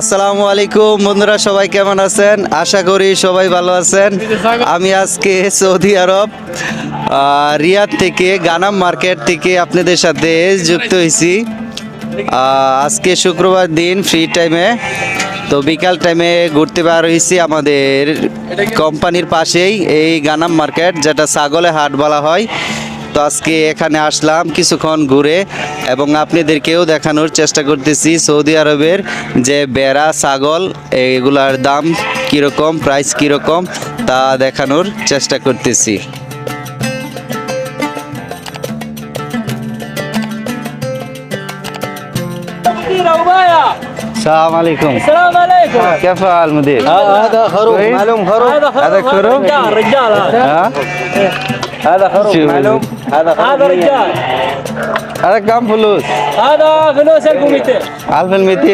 আসসালামু আলাইকুম বন্ধুরা, সবাই কেমন আছেন? আশা করি সবাই ভালো আছেন। আমি আজকে সৌদি আরব রিয়াদ থেকে গানাম মার্কেট থেকে আপনাদের সাথে যুক্ত হয়েছি। আজকে শুক্রবার দিন, ফ্রি টাইমে তো বিকাল টাইমে ঘুরতে বার হয়েছি আমাদের কোম্পানির পাশেই এই গানাম মার্কেট, যেটা ছাগলে হাট বলা হয়। তো আজকে এখানে আসলাম কিছুক্ষণ ঘুরে এবং আপনাদেরকেও দেখানোর চেষ্টা করতেছি সৌদি আরবের যে বেড়া ছাগল এগুলার দাম কীরকম, প্রাইস কীরকম তা দেখানোর চেষ্টা করতেছি। السلام عليكم. السلام عليكم. كيف حال مدير؟ هذا خروف كويس؟ معلوم خروف. هذا خروف؟ رجال ها؟ هذا خروف شو معلوم. هذا رجال. هذا كم فلوس؟ هذا فلوس 1200. 1200